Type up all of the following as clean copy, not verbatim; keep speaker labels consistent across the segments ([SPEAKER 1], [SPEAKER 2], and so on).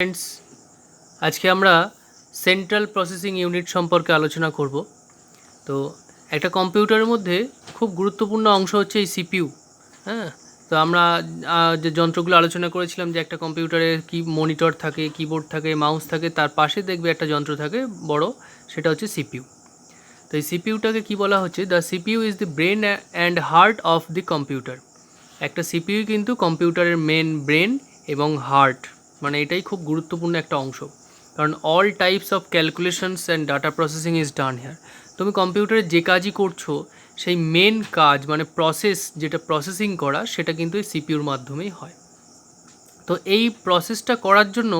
[SPEAKER 1] Friends, আজকে আমরা central processing unit সম্পর্কে আলোচনা করব। তো একটা কম্পিউটারের মধ্যে খুব গুরুত্বপূর্ণ অংশ হচ্ছে এই সিপিইউ। হ্যাঁ, তো আমরা যে যন্ত্রগুলো আলোচনা করেছিলাম যে একটা কম্পিউটারে কি মনিটর থাকে, কিবোর্ড থাকে, মাউস থাকে, তার পাশে দেখবে একটা যন্ত্র থাকে বড়, সেটা হচ্ছে সিপিইউ। তো এই সিপিইউটাকে কি বলা হচ্ছে? The CPU is the brain and heart of the computer. একটা সিপিইউ কিন্তু কম্পিউটারের মেন ব্রেন এবং হার্ট, মানে এটাই খুব গুরুত্বপূর্ণ একটা অংশ, কারণ all types of calculations and data processing is done here. তুমি কম্পিউটারে যে কাজই করছো সেই মেন কাজ মানে প্রসেস, যেটা প্রসেসিং করা, সেটা কিন্তু এই সিপিইউর মাধ্যমেই হয়। তো এই প্রসেসটা করার জন্য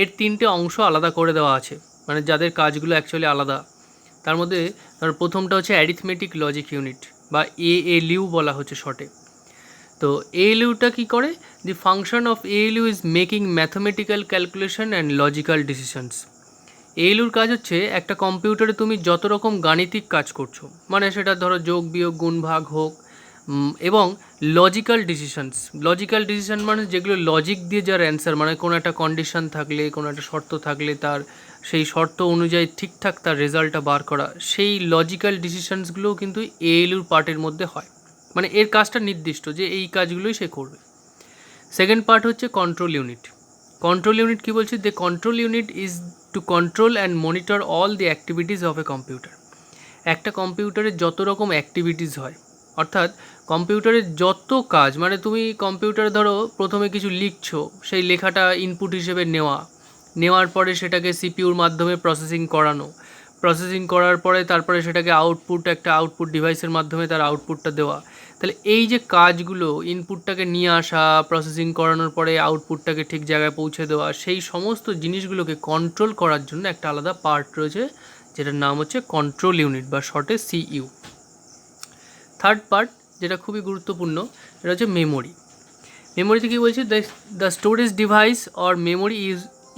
[SPEAKER 1] এর তিনটে অংশ আলাদা করে দেওয়া আছে, মানে যাদের কাজগুলো অ্যাকচুয়ালি আলাদা। তার মধ্যে প্রথমটা হচ্ছে অ্যারিথমেটিক লজিক ইউনিট বা এএলইউ বলা হচ্ছে শর্টে। তো এএলইউটা কী করে? The function of ALU is making mathematical calculation and logical decisions. এএলইউর কাজ হচ্ছে একটা কম্পিউটারে তুমি যত রকম গাণিতিক কাজ করছো, মানে সেটা ধরো যোগ বিয়োগ গুণ ভাগ হোক, এবং লজিক্যাল ডিসিশনস। লজিক্যাল ডিসিশন মানে যেগুলো লজিক দিয়ে যার অ্যান্সার, মানে কোনো একটা কন্ডিশন থাকলে, কোনো একটা শর্ত থাকলে তার সেই শর্ত অনুযায়ী ঠিকঠাক তার রেজাল্টটা বার করা, সেই লজিক্যাল ডিসিশনসগুলোও কিন্তু এএলইউর পার্টের মধ্যে হয়। মানে এর কাজটা নির্দিষ্ট যে এই কাজগুলোই সে করবে। সেকেন্ড পার্ট হচ্ছে কন্ট্রোল ইউনিট। কন্ট্রোল ইউনিট কী বলছি? The control unit is to control and monitor all the activities of a computer. একটা কম্পিউটারে যত রকম অ্যাক্টিভিটিস হয়, অর্থাৎ কম্পিউটারের যত কাজ, মানে তুমি কম্পিউটারে ধরো প্রথমে কিছু লিখছো, সেই লেখাটা ইনপুট হিসেবে নেওয়ার পরে সেটাকে সিপিইউর মাধ্যমে প্রসেসিং করানো, প্রসেসিং করার পরে তারপরে সেটাকে একটা আউটপুট ডিভাইসের মাধ্যমে তার আউটপুটটা দেওয়া। তাহলে এই যে কাজগুলো, ইনপুটটাকে নিয়ে আসা, প্রসেসিং করানোর পরে আউটপুটটাকে ঠিক জায়গায় পৌঁছে দেওয়া, সেই সমস্ত জিনিসগুলোকে কন্ট্রোল করার জন্য একটা আলাদা পার্ট রয়েছে, যেটার নাম হচ্ছে কন্ট্রোল ইউনিট বা শর্টে সিইউ। থার্ড পার্ট, যেটা খুবই গুরুত্বপূর্ণ, এটা হচ্ছে মেমোরি। মেমোরিতে কী বলছে? The storage device or memory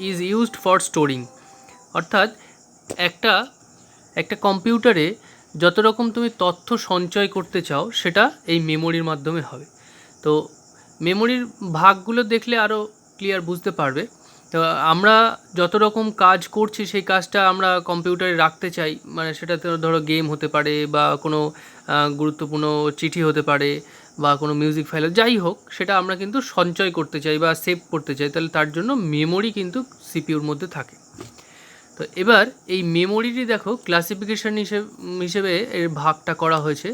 [SPEAKER 1] is used for storing. অর্থাৎ একটা কম্পিউটারে যত রকম তুমি তথ্য সঞ্চয় করতে চাও সেটা এই মেমোরির মাধ্যমে হবে। তো মেমোরির ভাগগুলো দেখলে আরও ক্লিয়ার বুঝতে পারবে। তো আমরা যত রকম কাজ করছি সেই কাজটা আমরা কম্পিউটারে রাখতে চাই, মানে সেটা ধরো গেম হতে পারে বা কোনো গুরুত্বপূর্ণ চিঠি হতে পারে বা কোনো মিউজিক ফাইল, যাই হোক, সেটা আমরা কিন্তু সঞ্চয় করতে চাই বা সেভ করতে চাই, তাহলে তার জন্য মেমোরি কিন্তু সিপিইউর মধ্যে থাকে। তো এবার এই মেমোরিটি দেখো ক্লাসিফিকেশন হিসেবে এর ভাগটা করা হয়েছে।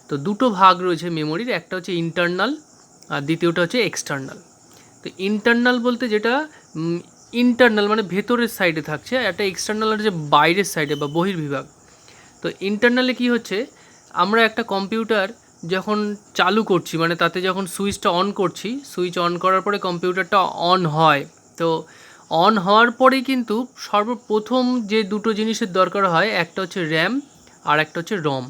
[SPEAKER 1] তো দুটো ভাগ রয়েছে মেমোরির, একটা হচ্ছে ইন্টারনাল আর দ্বিতীয়টা হচ্ছে এক্সটার্নাল। তো ইন্টারনাল বলতে যেটা ইন্টারনাল মানে ভেতরের সাইডে থাকছে, আর একটা এক্সটার্নাল হচ্ছে বাইরের সাইডে বা বহির্বিভাগ। তো ইন্টারনালে কি হচ্ছে? আমরা একটা কম্পিউটার যখন চালু করছি, মানে তাতে যখন সুইচটা অন করছি, সুইচ অন করার পরে কম্পিউটারটা অন হয়। তো অন হওয়ার পরেই কিন্তু সর্বপ্রথম যে দুটো জিনিসের দরকার হয়, একটা হচ্ছে র্যাম আর একটা হচ্ছে রম।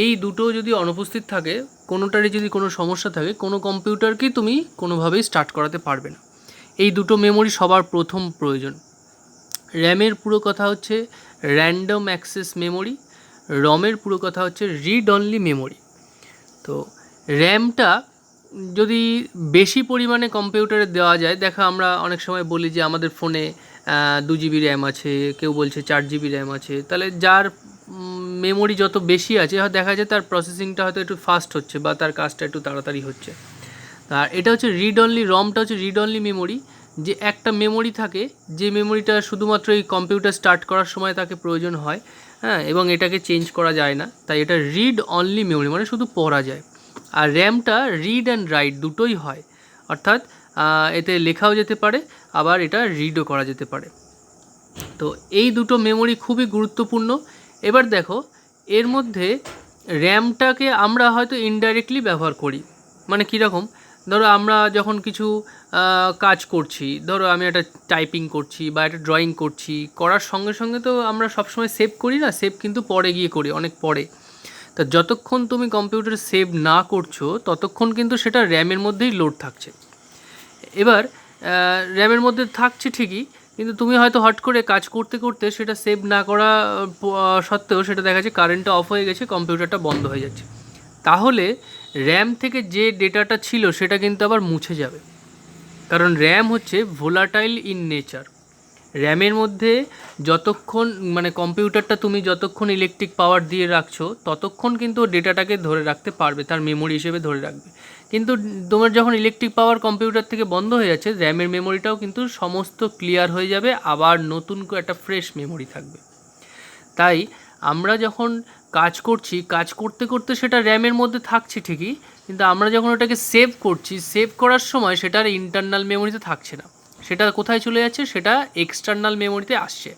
[SPEAKER 1] এই দুটো যদি অনুপস্থিত থাকে, কোনোটারই যদি কোনো সমস্যা থাকে, কোনো কম্পিউটারকেই তুমি কোনোভাবেই স্টার্ট করাতে পারবে না। এই দুটো মেমোরি সবার প্রথম প্রয়োজন। র্যামের পুরো কথা হচ্ছে র্যান্ডম অ্যাক্সেস মেমোরি, রমের পুরো কথা হচ্ছে রিড অনলি মেমোরি। তো র্যামটা যদি বেশি পরিমাণে কম্পিউটারে দেওয়া যায়, দেখা আমরা অনেক সময় বলি যে আমাদের ফোনে 2 GB র্যাম আছে, কেউ বলছে 4 GB র্যাম আছে, তাহলে যার মেমোরি যত বেশি আছে দেখা যায় তার প্রসেসিংটা হয়তো একটু ফাস্ট হচ্ছে বা তার কাজটা একটু তাড়াতাড়ি হচ্ছে। আর এটা হচ্ছে রিড অনলি, রমটা হচ্ছে রিড অনলি মেমোরি, যে একটা মেমোরি থাকে যে মেমোরিটা শুধুমাত্র এই কম্পিউটার স্টার্ট করার সময় তাকে প্রয়োজন হয়, হ্যাঁ, এবং এটাকে চেঞ্জ করা যায় না, তাই এটা রিড অনলি মেমোরি, মানে শুধু পড়া যায়। আর র্যামটা রিড অ্যান্ড রাইট দুটোই হয়, অর্থাৎ এতে লেখাও যেতে পারে, আবার এটা রিডও করা যেতে পারে। তো এই দুটো মেমোরি খুবই গুরুত্বপূর্ণ। এবার দেখো, এর মধ্যে র্যামটাকে আমরা হয়তো ইনডাইরেক্টলি ব্যবহার করি, মানে কীরকম? ধরো আমরা যখন কিছু কাজ করছি, ধরো আমি একটা টাইপিং করছি বা একটা ড্রয়িং করছি, করার সঙ্গে সঙ্গে তো আমরা সবসময় সেভ করি না, সেভ কিন্তু পরে গিয়ে করি, অনেক পরে। তা যতক্ষণ তুমি কম্পিউটারে সেভ না করছো ততক্ষণ কিন্তু সেটা র্যামের মধ্যেই লোড থাকছে। এবার র্যামের মধ্যে থাকছে ঠিকই, কিন্তু তুমি হয়তো হট করে কাজ করতে করতে সেটা সেভ না করা সত্ত্বেও সেটা দেখা যাচ্ছে কারেন্টটা অফ হয়ে গেছে, কম্পিউটারটা বন্ধ হয়ে যাচ্ছে। তাহলে র্যাম থেকে যে ডেটাটা ছিল সেটা কিন্তু আবার মুছে যাবে। কারণ র্যাম হচ্ছে ভোলাটাইল ইন নেচার। র্যামের মধ্যে যতক্ষণ মানে কম্পিউটারটা তুমি যতক্ষণ ইলেকট্রিক পাওয়ার দিয়ে রাখছো ততক্ষণ কিন্তু ডেটাটাকে ধরে রাখতে পারবে, তার মেমোরি হিসেবে ধরে রাখবে। কিন্তু তোমার যখন ইলেকট্রিক পাওয়ার কম্পিউটার থেকে বন্ধ হয়ে যাচ্ছে, র্যামের মেমোরিটাও কিন্তু সমস্ত ক্লিয়ার হয়ে যাবে, আবার নতুন করে একটা ফ্রেশ মেমোরি থাকবে। তাই আমরা যখন কাজ করছি, কাজ করতে করতে সেটা র্যামের মধ্যে থাকছে ঠিকই, কিন্তু আমরা যখন ওটাকে সেভ করছি, সেভ করার সময় সেটার ইন্টারনাল মেমোরিতে থাকছে না, সেটা কোথায় চলে যাচ্ছে, সেটা এক্সটার্নাল মেমোরিতে আসছে।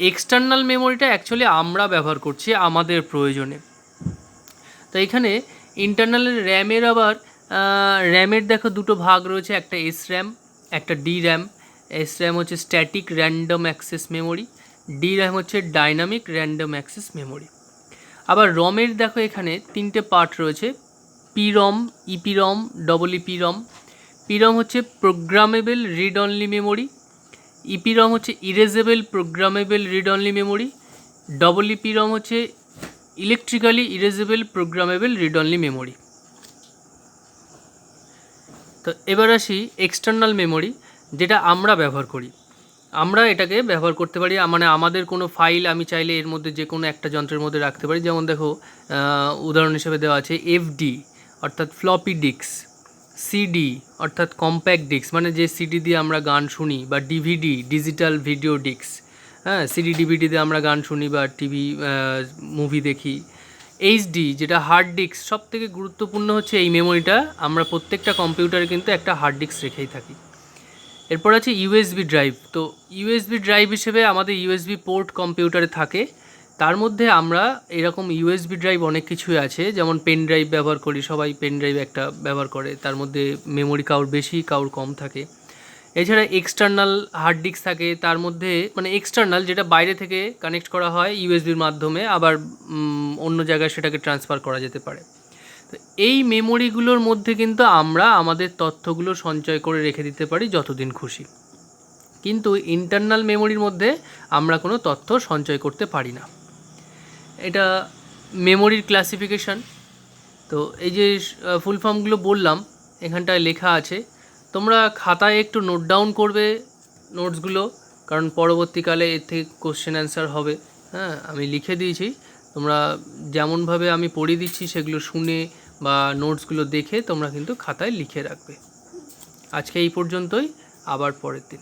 [SPEAKER 1] এক্সটার্নাল মেমোরিটা অ্যাকচুয়ালি আমরা ব্যবহার করছি আমাদের প্রয়োজনে। তো এখানে ইন্টারনালের র্যামের আবার র্যামের দেখো দুটো ভাগ রয়েছে, একটা এস র্যাম, একটা ডি র্যাম। এস র্যাম হচ্ছে static random access memory, D RAM হচ্ছে ডাইনামিক র্যান্ডম অ্যাক্সেস মেমোরি। আবার রমের দেখো এখানে তিনটে পার্ট রয়েছে, P ROM, EP ROM, double EP ROM. P ROM হচ্ছে programmable read only memory, EP ROM হচ্ছে erasable programmable read only memory, double EP ROM হচ্ছে electrically erasable programmable read only memory. তো এবার আসি এক্সটার্নাল মেমোরি, যেটা আমরা ব্যবহার করি। আমরা এটাকে ব্যবহার করতে পারি, মানে আমাদের কোনো ফাইল আমি চাইলে এর মধ্যে যে কোনো একটা যন্ত্রের মধ্যে রাখতে পারি। যেমন দেখো উদাহরণ হিসেবে দেওয়া আছে এফডি অর্থাৎ ফ্লপি ডিস্ক, সিডি অর্থাৎ কম্প্যাক্ট ডিস্ক মানে যে সিডি দিয়ে আমরা গান শুনি, বা ডিভিডি ডিজিটাল ভিডিও ডিস্ক, হ্যাঁ সিডি ডিভিডি দিয়ে আমরা গান শুনি বা টিভি মুভি দেখি। এইচডি যেটা হার্ড ডিস্ক, সব থেকে গুরুত্বপূর্ণ হচ্ছে এই মেমোরিটা, আমরা প্রত্যেকটা কম্পিউটারে কিন্তু একটা হার্ড ডিস্ক রেখেই থাকি। এরপর আছে ইউএসবি ড্রাইভ। তো ইউএসবি ড্রাইভ হিসেবে আমাদের ইউএসবি পোর্ট কম্পিউটারে থাকে, তার মধ্যে আমরা এরকম ইউএসবি ড্রাইভ অনেক কিছুই আছে, যেমন পেন ড্রাইভ ব্যবহার করি, সবাই পেন ড্রাইভ একটা ব্যবহার করে, তার মধ্যে মেমোরি কাউর বেশি কাউর কম থাকে। এছাড়া এক্সটার্নাল হার্ড ডিস্ক থাকে, তার মধ্যে মানে এক্সটার্নাল যেটা বাইরে থেকে কানেক্ট করা হয় ইউএসবির মাধ্যমে, আবার অন্য জায়গায় সেটাকে ট্রান্সফার করা যেতে পারে। তো এই মেমোরিগুলোর মধ্যে কিন্তু আমরা আমাদের তথ্যগুলো সঞ্চয় করে রেখে দিতে পারি যতদিন খুশি, কিন্তু ইন্টারনাল মেমোরির মধ্যে আমরা কোনো তথ্য সঞ্চয় করতে পারি না। এটা মেমোরির ক্লাসিফিকেশান। তো এই যে ফুল ফর্মগুলো বললাম এখানটায় লেখা আছে, তোমরা খাতায় একটু নোট ডাউন করবে নোটসগুলো, কারণ পরবর্তীকালে এর থেকে কোশ্চেন অ্যান্সার হবে। হ্যাঁ, আমি লিখে দিয়েছি, তোমরা যেমনভাবে আমি পড়িয়ে দিচ্ছি সেগুলো শুনে বা নোটসগুলো দেখে তোমরা কিন্তু খাতায় লিখে রাখবে। আজকে এই পর্যন্তই, আবার পরের দিন।